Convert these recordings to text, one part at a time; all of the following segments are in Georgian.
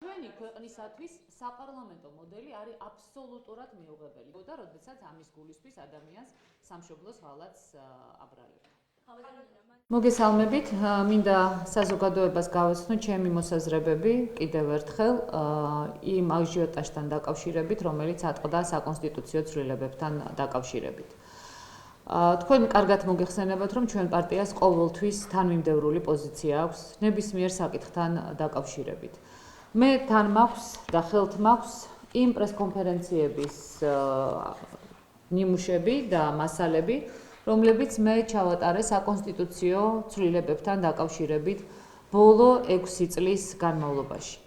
ჩვენი ქვეყნისათვის საპარლამენტო მოდელი არის აბსოლუტურად მიუღებელი და როდესაც ამის გულისთვის ადამიანს სამშობლოს ღალატს აბრალებდა. მოგესალმებით, მინდა საზოგადოებას გავაცნო ჩემი მოსაზრებები კიდევ ერთხელ იმ აჟიოტაჟთან დაკავშირებით, რომელიც ატყდა საკონსტიტუციო ცვლილებებთან დაკავშირებით. თქვენ კარგად მოგეხსენებათ, რომ ჩვენ პარტიას ყოველთვის თანმიმდევრული პოზიცია აქვს ნებისმიერ საკითხთან დაკავშირებით. მე თან მაქვს და ხელთ მაქვს იმ პრესკონფერენციების ნიმუშები და მასალები, რომლებიც მე ჩავატარე საკონსტიტუციო ცვლილებებთან დაკავშირებით ბოლო 6 წლის განმავლობაში.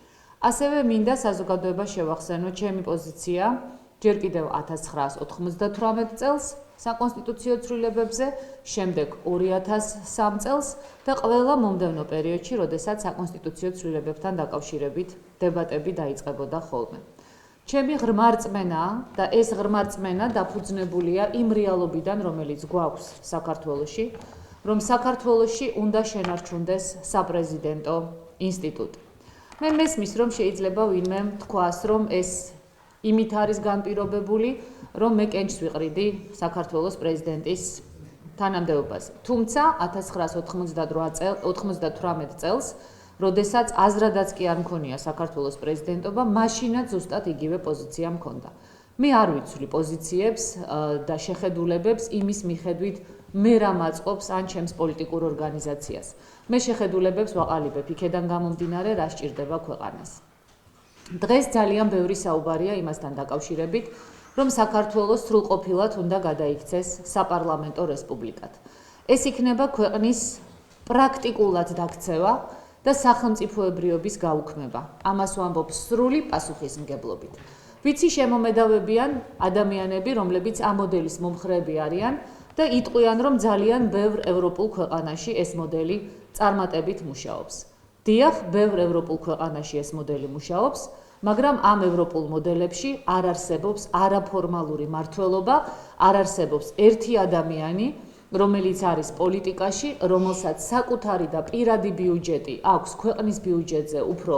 ასევე მინდა საზოგადოებას შევახსენო ჩემი პოზიცია ჯერ კიდევ 1998 წელს საკონსტიტუციო ცვლილებებზე, შემდეგ 2003 წელს და ყველა მომდევნო პერიოდში, როდესაც საკონსტიტუციო ცვლილებებთან დაკავშირებით დებატები დაიწყებოდა ხოლმე. ჩემი ღრმა რწმენაა და ეს ღრმა რწმენა დაფუძნებულია იმ რეალობიდან, რომელიც გვაქვს საქართველოში, რომ საქართველოში უნდა შენარჩუნდეს საპრეზიდენტო ინსტიტუტი. მე მესმის, რომ შეიძლება ვინმე თქვას, რომ ეს იმით არის განპირობებული, რომ მე კენჭს ვიყრიდი საქართველოს პრეზიდენტის თანამდებობაზე. თუმცა 1998 წელს, როდესაც აზრადაც კი არ მქონია საქართველოს პრეზიდენტობა, მაშინაც ზუსტად იგივე პოზიცია მქონდა. მე არ ვიცვლი პოზიციებს და შეხედულებებს იმის მიხედვით, მე რა მაწყობს ან ჩემს პოლიტიკურ ორგანიზაციას. მე შეხედულებებს ვაყალიბებ იქედან გამომდინარე, რა სჭირდება ქვეყანას. დღეს ძალიან ბევრი საუბარია იმასთან დაკავშირებით, რომ საქართველოს სრულყოფილად უნდა გადაიქცეს საპარლამენტო რესპუბლიკად. ეს იქნება ქვეყნის პრაქტიკულად დაქცევა და სახელმწიფოებრიობის გაუქმება. ამას ვამბობ სრული პასუხისმგებლობით. ვიცი შემომედავებიან ადამიანები, რომლებიც ამ მოდელის მომხრეები არიან და იტყვიან, რომ ძალიან ბევრ ევროპულ ქვეყანაში ეს მოდელი წარმატებით მუშაობს. დიახ, ბევრ ევროპულ ქვეყანაში ეს მოდელი მუშაობს, მაგრამ ამ ევროპულ მოდელებში არ არსებობს არაფორმალური მმართველობა, არ არსებობს ერთი ადამიანი, რომელიც არის პოლიტიკაში, რომელსაც საკუთარი და პირადი ბიუჯეტი აქვს ქვეყნის ბიუჯეტზე უფრო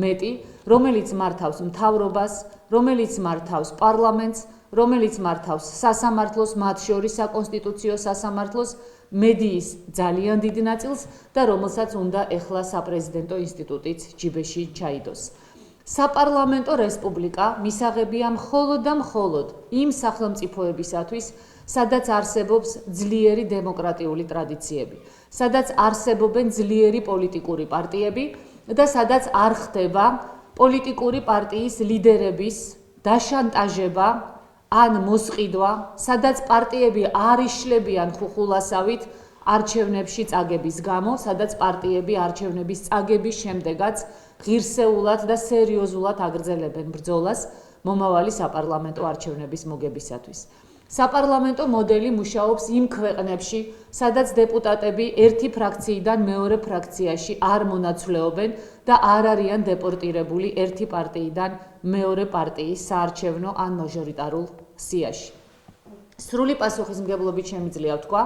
მეტი, რომელიც მართავს მთავრობას, რომელიც მართავს პარლამენტს, რომელიც მართავს სასამართლოს, მათ შორის საკონსტიტუციო სასამართლოს, მედიის ძალიან დიდ ნაწილს და რომელსაც უნდა ეხლა საპრეზიდენტო ინსტიტუტიც ჯიბეში ჩაიდოს. საპარლამენტო რესპუბლიკა მისაღებია მხოლოდ და მხოლოდ იმ სახელმწიფოებისათვის, სადაც არსებობს ძლიერი დემოკრატიული ტრადიციები, სადაც არსებობენ ძლიერი პოლიტიკური პარტიები და სადაც არ ხდება პოლიტიკური პარტიის ლიდერების დაშანტაჟება ან მოსყიდვა, სადაც პარტიები არ იშლებიან ხუხულასავით არჩევნებში წაგების გამო, სადაც პარტიები არჩევნების წაგების შემდეგაც ღირსეულად და სერიოზულად აგრძელებენ ბრძოლას მომავალი საპარლამენტო არჩევნების მოგებისათვის. საპარლამენტო მოდელი მუშაობს იმ ქვეყნებში, სადაც დეპუტატები ერთი ფრაქციიდან მეორე ფრაქციაში არ მონაცვლეობენ და არ არიან დეპორტირებული ერთი პარტიიდან მეორე პარტიის საარჩევნო ან მაჟორიტარულ სიაში. სრული პასუხისმგებლობით შემიძლია ვთქვა,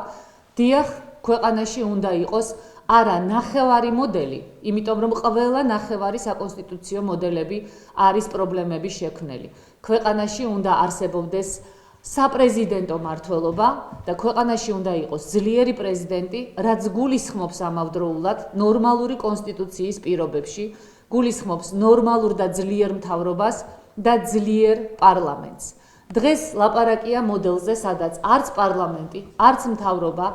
დიახ, ქვეყანაში უნდა იყოს არა ნახევარი მოდელი, იმიტომ რომ ყველა ნახევარი საკონსტიტუციო მოდელები არის პრობლემების შექმნელი. ქვეყანაში უნდა არსებობდეს საპრეზიდენტო მმართველობა და ქვეყანაში უნდა იყოს ძლიერი პრეზიდენტი, რაც გულისხმობს ამავდროულად ნორმალური კონსტიტუციის პირობებში, გულისხმობს ნორმალურ და ძლიერ მთავრობას და ძლიერ პარლამენტს. დღეს ლაპარაკია მოდელზე, სადაც არც პარლამენტი, არც მთავრობა,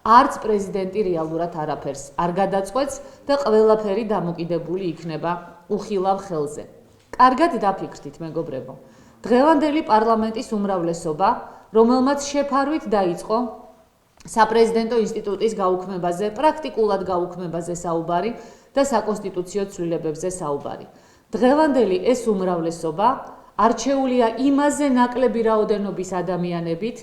არც პრეზიდენტი რეალურად არაფერს არ გადაწყვეტს და ყველაფერი დამოკიდებული იქნება უხილავ ხელზე. კარგად დაფიქრდით, მეგობრებო. დღევანდელი პარლამენტის უმრავლესობა, რომელმაც შეფარვით დაიწყო საპრეზიდენტო ინსტიტუტის გაუქმებაზე, პრაქტიკულად გაუქმებაზე საუბარი და საკონსტიტუციო ცვლილებებზე საუბარი. დღევანდელი ეს უმრავლესობა არჩეულია იმაზე ნაკლები რაოდენობის ადამიანებით,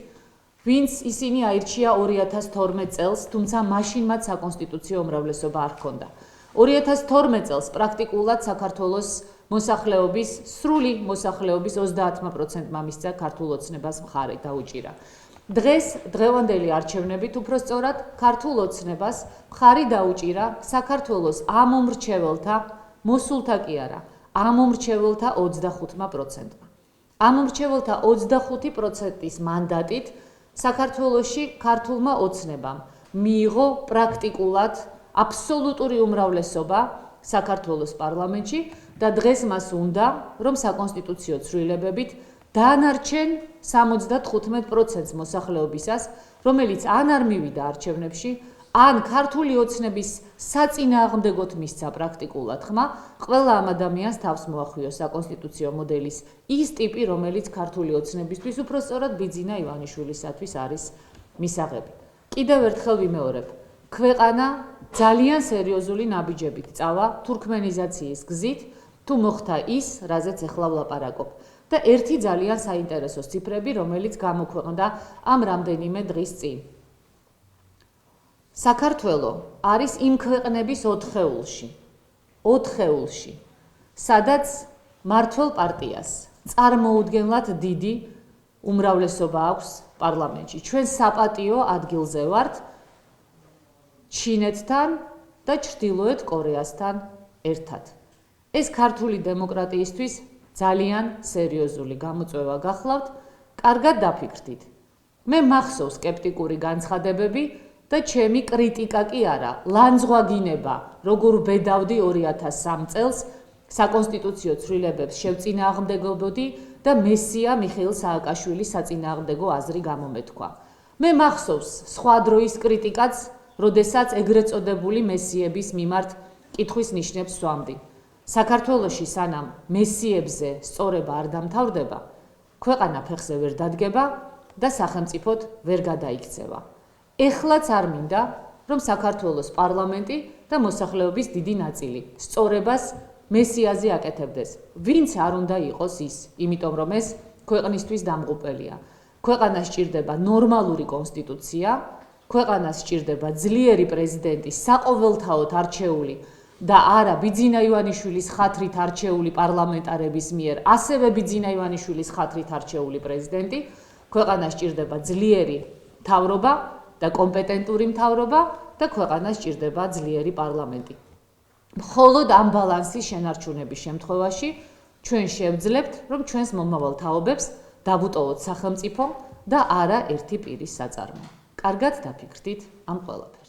ვინც ისინი აირჩია 2012 წელს, თუმცა მაშინ მათ საკონსტიტუციო უმრავლესობა არ ჰქონდა. 2012 წელს პრაქტიკულად საქართველოს მოსახლეობის, სრული მოსახლეობის 30%-მა მისცა ქართულ ოცნებას მხარი დაუჭირა. დღეს დღევანდელი არჩევნებით უფრო სწორად ქართულ ოცნებას მხარი დაუჭირა საქართველოს ამ მომრჩეველთა, მოსულთა კი არა, ამ უმრჩეველთა 25%-მა. ამ უმრჩეველთა 25%-ის მანდატით საქართველოში ქართულმა ოცნებამ მიიღო პრაქტიკულად აბსოლუტური უმრავლესობა საქართველოს პარლამენტში და დღეს მას უნდა, რომ საკონსტიტუციო ცვლილებებით დანარჩენ 75%-ს მოსახლეობისას, რომელიც ან არ მივიდა არჩევნებში, ან ქართული ოცნების საწინააღმდეგოდ მისცა პრაქტიკულად ხმა, ყველა ამ ადამიანს თავს მოახვიოს საკონსტიტუციო მოდელის ის ტიპი, რომელიც ქართული ოცნებისთვის უფრო სწორად ბიძინა ივანიშვილისათვის არის მისაღები. კიდევ ერთხელ ვიმეორებ, ქვეყანა ძალიან სერიოზული ნაბიჯებით წავა თურქმენიზაციის გზით, თუ მოხდა ის, რაზეც ახლა ვლაპარაკობ. და ერთი ძალიან საინტერესო ციფრები, რომელიც გამოქვეყნდა ამ რამდენიმე დღის წინ. საქართველო არის იმ ქვეყნების 4-ში, სადაც მმართველ პარტიას წარმოუდგენლად დიდი უმრავლესობა აქვს პარლამენტში. ჩვენ საპატიო ადგილზე ვართ ჩინეთთან და ჩრდილოეთ კორეასთან ერთად. ეს ქართული დემოკრატიისთვის ძალიან სერიოზული გამოწვევა გახლავთ, კარგად დაფიქრდით. მე მახსოვს სკეპტიკური განცხადებები და ჩემი კრიტიკა კი არა, ლანძღვაგინება, როგორ ბედავდი 2003 წელს საკონსტიტუციო ცვლილებებს შევწინააღმდეგობოდი და მესია მიხეილ სააკაშვილის საწინააღმდეგო აზრი გამომეთქვა. მე მახსოვს სხვა დროის კრიტიკაც, როდესაც ეგრეთ წოდებული მესიების მიმართ კითხვის ნიშნებს სვამდი. საქართველოში სანამ მესიებზე სწორება არ დამთავრდება, ქვეყანა ფეხზე ვერ დადგება და სახელმწიფოდ ვერ გადაიქცევა. ეხლაც არ მინდა, რომ საქართველოს პარლამენტი და მოსახლეობის დიდი ნაწილი სწორებას მესიაზე აკეთებდეს. ვინც არ უნდა იყოს ის, იმიტომ რომ ეს ქვეყნისთვის დამღუპელია. ქვეყანას სჭირდება ნორმალური კონსტიტუცია, ქვეყანას სჭირდება ძლიერი პრეზიდენტი, საყოველთაოდ არჩეული და არა ბიძინა ივანიშვილის ხათრით არჩეული პარლამენტარების მიერ, ასევე ბიძინა ივანიშვილის ხათრით არჩეული პრეზიდენტი, ქვეყანას სჭირდება ძლიერი მთავრობა და კომპეტენტური მთავრობა და ქვეყანას სჭირდება ძლიერი პარლამენტი. მხოლოდ ამ ბალანსის შენარჩუნების შემთხვევაში ჩვენ შევძლებთ, რომ ჩვენს მომავალ თაობებს დავუტოვოთ სახელმწიფო და არა ერთი პირის საწარმო. კარგად დაფიქრდით ამ ყველაფერს.